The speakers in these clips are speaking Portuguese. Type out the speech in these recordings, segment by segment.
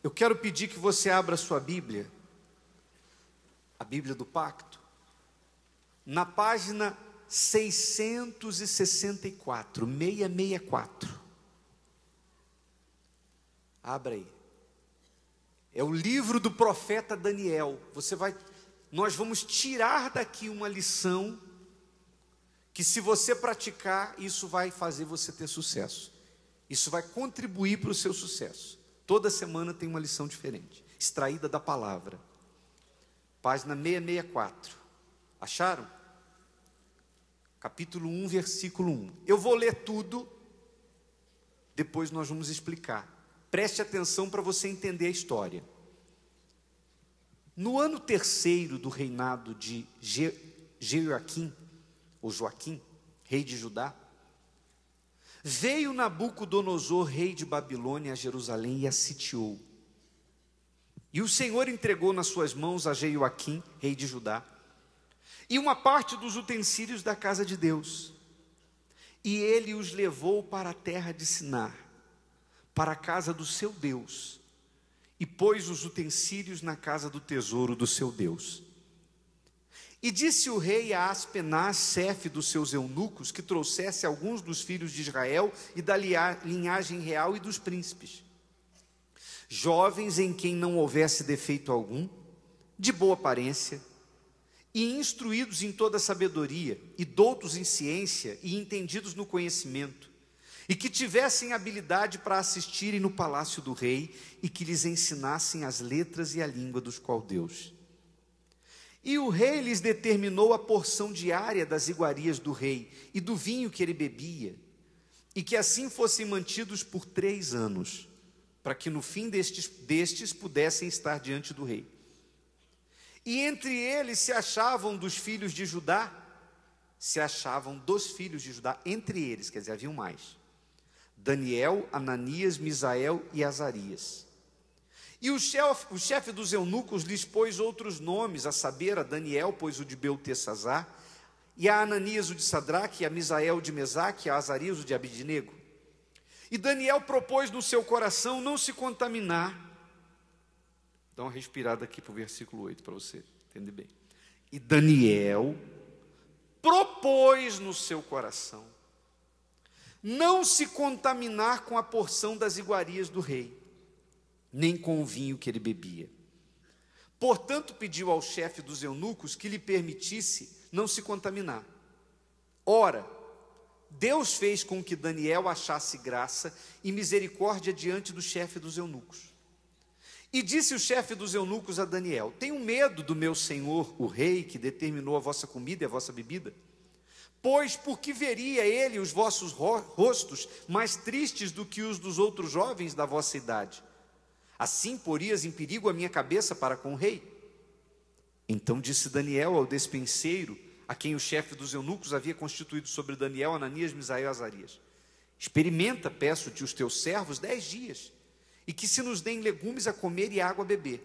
Eu quero pedir que você abra sua Bíblia, a Bíblia do Pacto, na página 664, 664. Abra aí. É o livro do profeta Daniel. Nós vamos tirar daqui uma lição que, se você praticar, isso vai fazer você ter sucesso. Isso vai contribuir para o seu sucesso. Toda semana tem uma lição diferente, extraída da palavra. Página 664. Acharam? Capítulo 1, versículo 1. Eu vou ler tudo, depois nós vamos explicar. Preste atenção para você entender a história. No ano terceiro do reinado de Jeoaquim, ou Joaquim, rei de Judá, veio Nabucodonosor, rei de Babilônia, a Jerusalém e a sitiou. E o Senhor entregou nas suas mãos a Jeoaquim, rei de Judá, e uma parte dos utensílios da casa de Deus. E ele os levou para a terra de Sinar, para a casa do seu Deus, e pôs os utensílios na casa do tesouro do seu Deus. E disse o rei a Aspenaz, chefe dos seus eunucos, que trouxesse alguns dos filhos de Israel e da linhagem real e dos príncipes, jovens em quem não houvesse defeito algum, de boa aparência, e instruídos em toda sabedoria, e doutos em ciência, e entendidos no conhecimento, e que tivessem habilidade para assistirem no palácio do rei, e que lhes ensinassem as letras e a língua dos caldeus. E o rei lhes determinou a porção diária das iguarias do rei, e do vinho que ele bebia, e que assim fossem mantidos por 3 anos, para que no fim destes pudessem estar diante do rei. E entre eles se achavam dos filhos de Judá, entre eles, quer dizer, haviam mais: Daniel, Ananias, Misael e Azarias. E o chefe dos eunucos lhes pôs outros nomes, a saber, a Daniel pôs o de Beltesazar, e a Ananias o de Sadraque, e a Misael o de Mesaque, e a Azarias o de Abidnego. E Daniel propôs no seu coração não se contaminar. Dá uma respirada aqui para o versículo 8, para você entender bem. E Daniel propôs no seu coração não se contaminar com a porção das iguarias do rei, nem com o vinho que ele bebia. Portanto, pediu ao chefe dos eunucos que lhe permitisse não se contaminar. Ora, Deus fez com que Daniel achasse graça e misericórdia diante do chefe dos eunucos. E disse o chefe dos eunucos a Daniel: tenho medo do meu senhor, o rei, que determinou a vossa comida e a vossa bebida. Pois porque veria ele os vossos rostos mais tristes do que os dos outros jovens da vossa idade? Assim porias em perigo a minha cabeça para com o rei. Então disse Daniel ao despenseiro, a quem o chefe dos eunucos havia constituído sobre Daniel, Ananias, Misael e Azarias: experimenta, peço-te, os teus servos 10 dias, e que se nos deem legumes a comer e água a beber.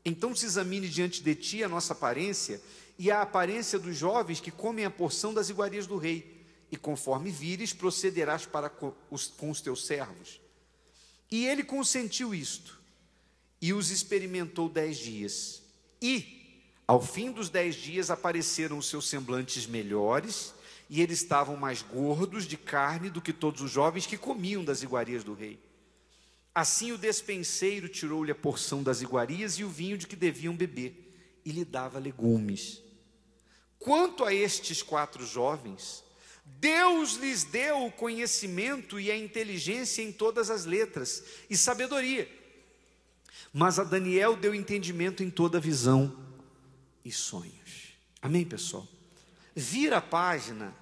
Então se examine diante de ti a nossa aparência e a aparência dos jovens que comem a porção das iguarias do rei, e conforme vires, procederás para com os teus servos. E ele consentiu isto, e os experimentou 10 dias. E, ao fim dos 10 dias, apareceram os seus semblantes melhores, e eles estavam mais gordos de carne do que todos os jovens que comiam das iguarias do rei. Assim o despenseiro tirou-lhe a porção das iguarias e o vinho de que deviam beber, e lhe dava legumes. Quanto a estes 4 jovens, Deus lhes deu o conhecimento e a inteligência em todas as letras e sabedoria. Mas a Daniel deu entendimento em toda visão e sonhos. Amém, pessoal? Vira a página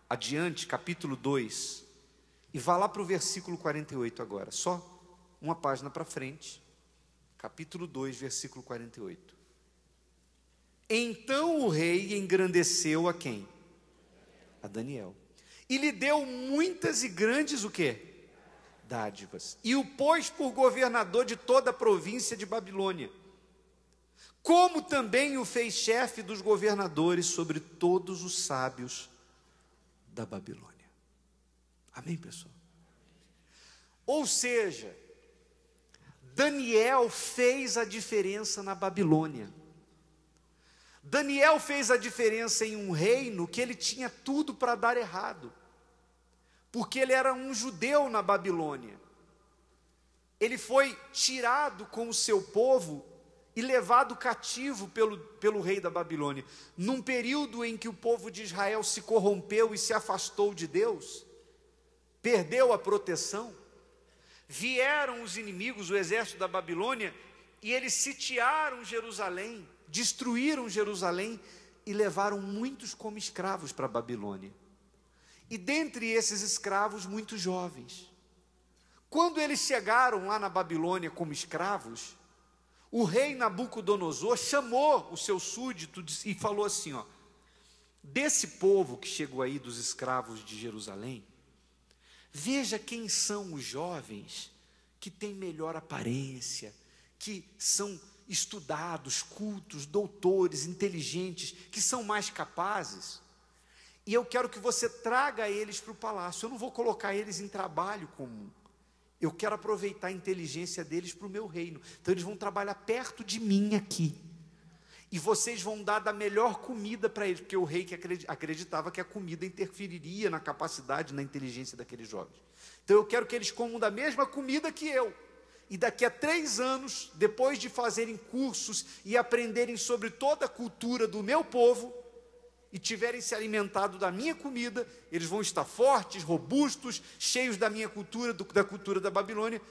adiante, capítulo 2, e vá lá para o versículo 48 agora. Só uma página para frente. Capítulo 2, versículo 48. Então o rei engrandeceu a quem? A Daniel. E lhe deu muitas e grandes o quê? Dádivas. E o pôs por governador de toda a província de Babilônia. Como também o fez chefe dos governadores sobre todos os sábios da Babilônia. Amém, pessoal? Ou seja, Daniel fez a diferença na Babilônia. Daniel fez a diferença em um reino que ele tinha tudo para dar errado, porque ele era um judeu na Babilônia. Ele foi tirado com o seu povo e levado cativo pelo rei da Babilônia. Num período em que o povo de Israel se corrompeu e se afastou de Deus, perdeu a proteção, vieram os inimigos, o exército da Babilônia, e eles sitiaram Jerusalém, destruíram Jerusalém e levaram muitos como escravos para a Babilônia. E dentre esses escravos, muitos jovens. Quando eles chegaram lá na Babilônia como escravos, o rei Nabucodonosor chamou o seu súdito e falou assim, ó: desse povo que chegou aí, dos escravos de Jerusalém, veja quem são os jovens que têm melhor aparência, que são estudados, cultos, doutores, inteligentes, que são mais capazes, e eu quero que você traga eles para o palácio. Eu não vou colocar eles em trabalho comum, eu quero aproveitar a inteligência deles para o meu reino. Então eles vão trabalhar perto de mim aqui, e vocês vão dar da melhor comida para eles, porque o rei que acreditava que a comida interferiria na capacidade, na inteligência daqueles jovens. Então eu quero que eles comam da mesma comida que eu, e daqui a 3 anos, depois de fazerem cursos e aprenderem sobre toda a cultura do meu povo, e tiverem se alimentado da minha comida, eles vão estar fortes, robustos, cheios da minha cultura, da cultura da Babilônia.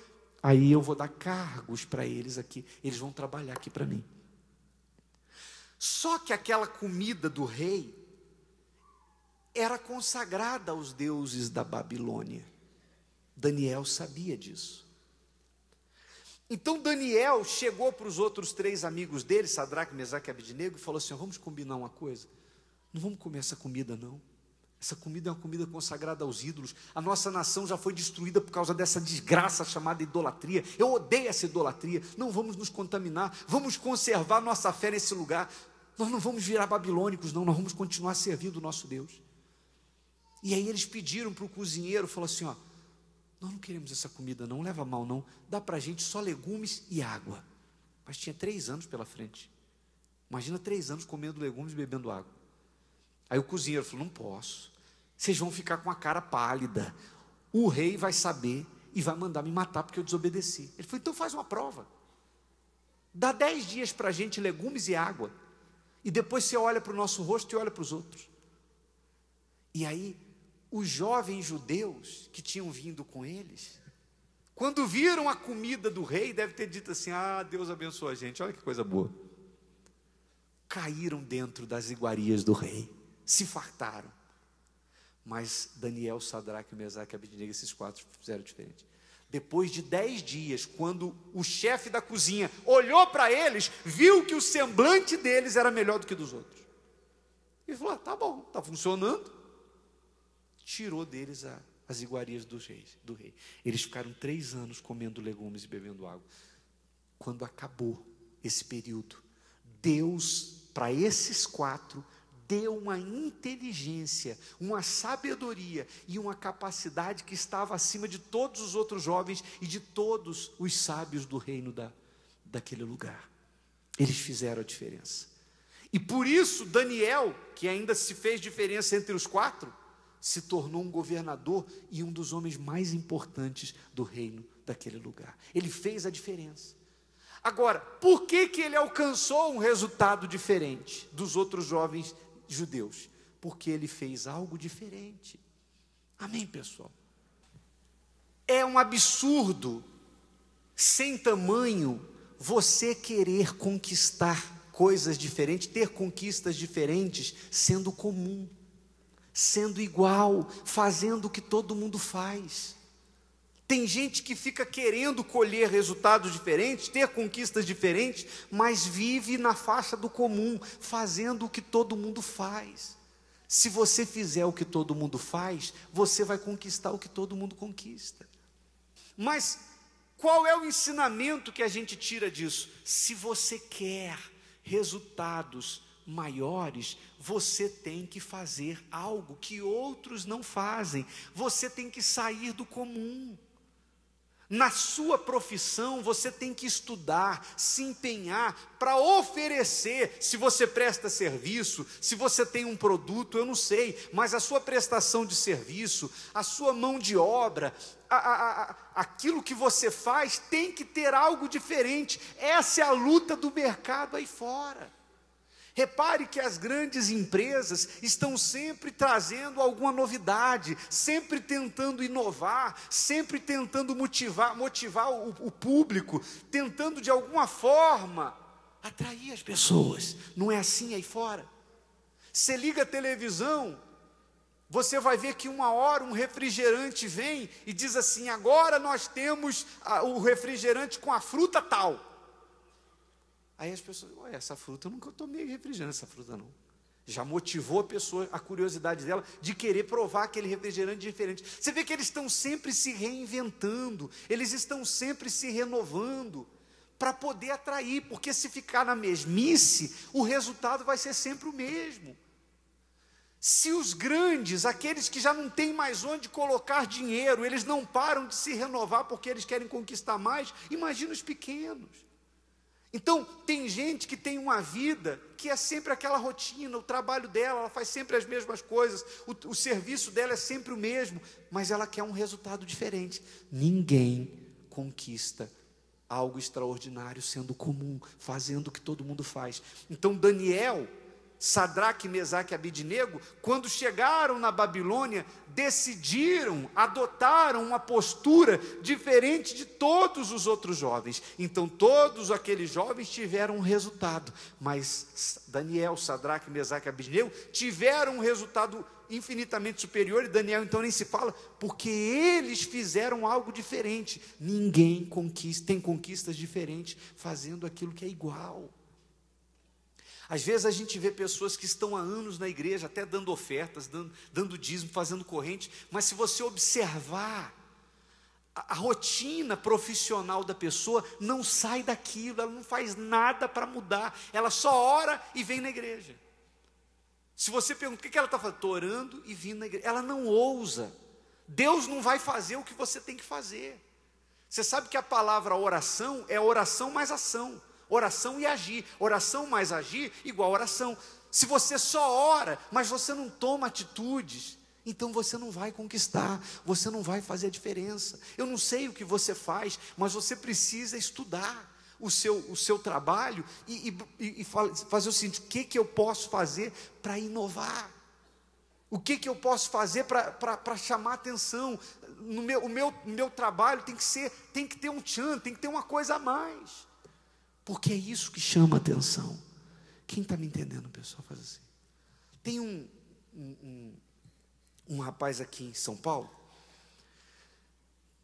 Aí eu vou dar cargos para eles aqui, eles vão trabalhar aqui para mim. Só que aquela comida do rei era consagrada aos deuses da Babilônia. Daniel sabia disso. Então Daniel chegou para os outros 3 amigos dele, Sadraque, Mesaque e Abednego, e falou assim: vamos combinar uma coisa, não vamos comer essa comida não. Essa comida é uma comida consagrada aos ídolos. A nossa nação já foi destruída por causa dessa desgraça chamada idolatria. Eu odeio essa idolatria. Não vamos nos contaminar, vamos conservar nossa fé nesse lugar. Nós não vamos virar babilônicos não, nós vamos continuar servindo o nosso Deus. E aí eles pediram para o cozinheiro, falou assim, ó: nós não queremos essa comida não, leva mal não, dá para a gente só legumes e água. Mas tinha 3 anos pela frente. Imagina 3 anos comendo legumes e bebendo água. Aí o cozinheiro falou: não posso, vocês vão ficar com a cara pálida, o rei vai saber e vai mandar me matar porque eu desobedeci. Ele falou: então faz uma prova, dá 10 dias para a gente legumes e água, e depois você olha para o nosso rosto e olha para os outros. E aí os jovens judeus que tinham vindo com eles, quando viram a comida do rei, deve ter dito assim: ah, Deus abençoa a gente, olha que coisa boa. Caíram dentro das iguarias do rei, se fartaram. Mas Daniel, Sadraque, Mesaque e Abednego, esses 4 fizeram diferente. Depois de 10 dias, quando o chefe da cozinha olhou para eles, viu que o semblante deles era melhor do que dos outros. Ele falou: ah, tá bom, está funcionando. Tirou deles as iguarias do rei. Eles ficaram 3 anos comendo legumes e bebendo água. Quando acabou esse período, Deus, para esses 4, deu uma inteligência, uma sabedoria e uma capacidade que estava acima de todos os outros jovens e de todos os sábios do reino daquele lugar. Eles fizeram a diferença. E por isso Daniel, que ainda se fez diferença entre os 4, se tornou um governador e um dos homens mais importantes do reino daquele lugar. Ele fez a diferença. Agora, por que ele alcançou um resultado diferente dos outros jovens judeus? Porque ele fez algo diferente. Amém, pessoal? É um absurdo sem tamanho você querer conquistar coisas diferentes, ter conquistas diferentes, sendo comum, sendo igual, fazendo o que todo mundo faz. Tem gente que fica querendo colher resultados diferentes, ter conquistas diferentes, mas vive na faixa do comum, fazendo o que todo mundo faz. Se você fizer o que todo mundo faz, você vai conquistar o que todo mundo conquista. Mas qual é o ensinamento que a gente tira disso? Se você quer resultados maiores, você tem que fazer algo que outros não fazem. Você tem que sair do comum. Na sua profissão, você tem que estudar, se empenhar para oferecer. Se você presta serviço, se você tem um produto, eu não sei, mas a sua prestação de serviço, a sua mão de obra, aquilo que você faz tem que ter algo diferente. Essa é a luta do mercado aí fora. Repare que as grandes empresas estão sempre trazendo alguma novidade, sempre tentando inovar, sempre tentando motivar o público, tentando de alguma forma atrair as pessoas. Não é assim aí fora? Você liga a televisão, você vai ver que uma hora um refrigerante vem e diz assim: agora nós temos o refrigerante com a fruta tal. Aí as pessoas, olha, essa fruta eu nunca tomei refrigerante, essa fruta não. Já motivou a pessoa, a curiosidade dela, de querer provar aquele refrigerante diferente. Você vê que eles estão sempre se reinventando, eles estão sempre se renovando, para poder atrair, porque se ficar na mesmice, o resultado vai ser sempre o mesmo. Se os grandes, aqueles que já não têm mais onde colocar dinheiro, eles não param de se renovar porque eles querem conquistar mais, imagina os pequenos. Então, tem gente que tem uma vida que é sempre aquela rotina, o trabalho dela, ela faz sempre as mesmas coisas, o serviço dela é sempre o mesmo, mas ela quer um resultado diferente. Ninguém conquista algo extraordinário sendo comum, fazendo o que todo mundo faz. Então, Daniel, Sadraque, Mesaque e Abidnego, quando chegaram na Babilônia, decidiram, adotaram uma postura diferente de todos os outros jovens. Então todos aqueles jovens tiveram um resultado, mas Daniel, Sadraque, Mesaque e Abidnego tiveram um resultado infinitamente superior, e Daniel então nem se fala, porque eles fizeram algo diferente. Ninguém tem conquistas diferentes fazendo aquilo que é igual. Às vezes a gente vê pessoas que estão há anos na igreja, até dando ofertas, dando dízimo, fazendo corrente, mas se você observar, a rotina profissional da pessoa não sai daquilo, ela não faz nada para mudar, ela só ora e vem na igreja. Se você pergunta, o que ela está fazendo? Estou orando e vindo na igreja. Ela não ousa. Deus não vai fazer o que você tem que fazer. Você sabe que a palavra oração é oração mais ação. Oração e agir, oração mais agir igual oração. Se você só ora, mas você não toma atitudes, então você não vai conquistar, você não vai fazer a diferença. Eu não sei o que você faz, mas você precisa estudar o seu trabalho e fazer o seguinte: o que eu posso fazer para inovar? O que eu posso fazer para chamar atenção? O meu trabalho tem que ter um tchan, tem que ter uma coisa a mais. Porque é isso que chama atenção. Quem está me entendendo, pessoal? Faz assim. Tem um rapaz aqui em São Paulo.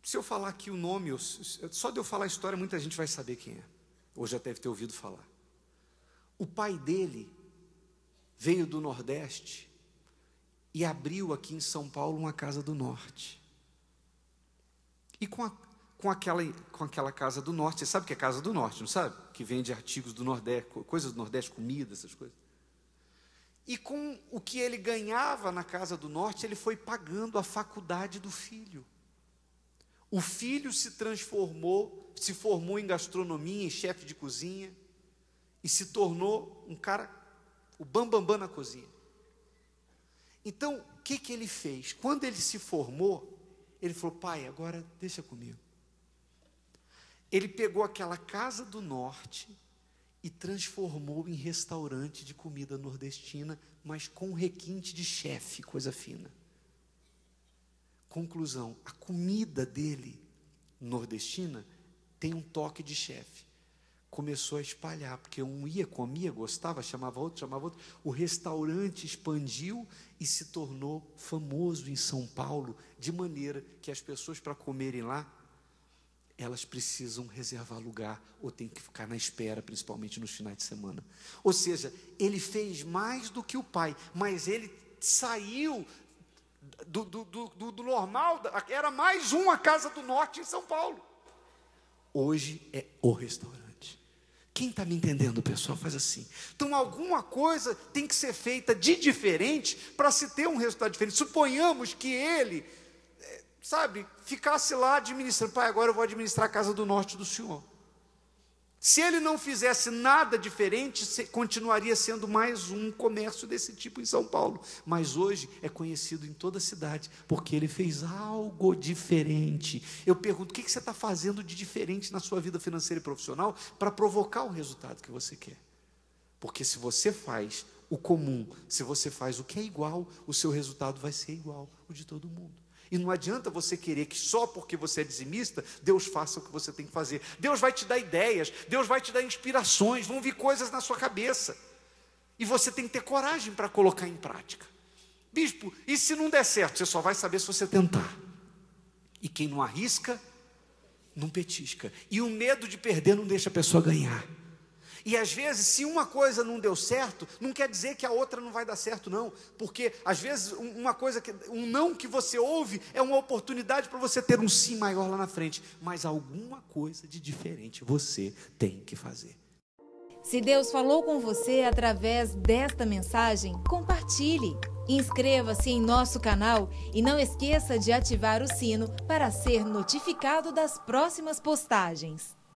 Se eu falar aqui o nome, só de eu falar a história, muita gente vai saber quem é. Ou já deve ter ouvido falar. O pai dele veio do Nordeste e abriu aqui em São Paulo uma casa do Norte. E com aquela casa do Norte, você sabe o que é casa do Norte, não sabe? Que vende artigos do Nordeste, coisas do Nordeste, comida, essas coisas. E com o que ele ganhava na casa do Norte, ele foi pagando a faculdade do filho. O filho se formou em gastronomia, em chefe de cozinha, e se tornou um cara, o bambambam na cozinha. Então, o que ele fez? Quando ele se formou, ele falou: pai, agora deixa comigo. Ele pegou aquela casa do Norte e transformou em restaurante de comida nordestina, mas com requinte de chefe, coisa fina. Conclusão: a comida dele, nordestina, tem um toque de chefe. Começou a espalhar, porque um ia, comia, gostava, chamava outro. O restaurante expandiu e se tornou famoso em São Paulo, de maneira que as pessoas, para comerem lá, elas precisam reservar lugar, ou tem que ficar na espera, principalmente nos finais de semana. Ou seja, ele fez mais do que o pai, mas ele saiu do normal, era mais uma casa do Norte em São Paulo. Hoje é o restaurante. Quem está me entendendo, pessoal? Faz assim. Então, alguma coisa tem que ser feita de diferente para se ter um resultado diferente. Suponhamos que ele sabe, ficasse lá administrando. Pai, agora eu vou administrar a casa do norte do senhor. Se ele não fizesse nada diferente, continuaria sendo mais um comércio desse tipo em São Paulo. Mas hoje é conhecido em toda a cidade, porque ele fez algo diferente. Eu pergunto, o que você está fazendo de diferente na sua vida financeira e profissional para provocar o resultado que você quer? Porque se você faz o comum, se você faz o que é igual, o seu resultado vai ser igual ao de todo mundo. E não adianta você querer que só porque você é dizimista, Deus faça o que você tem que fazer. Deus vai te dar ideias, Deus vai te dar inspirações, vão vir coisas na sua cabeça. E você tem que ter coragem para colocar em prática. Bispo, e se não der certo? Você só vai saber se você tentar. E quem não arrisca, não petisca. E o medo de perder não deixa a pessoa ganhar. E às vezes, se uma coisa não deu certo, não quer dizer que a outra não vai dar certo, não. Porque às vezes um não que você ouve é uma oportunidade para você ter um sim maior lá na frente. Mas alguma coisa de diferente você tem que fazer. Se Deus falou com você através desta mensagem, compartilhe. Inscreva-se em nosso canal e não esqueça de ativar o sino para ser notificado das próximas postagens.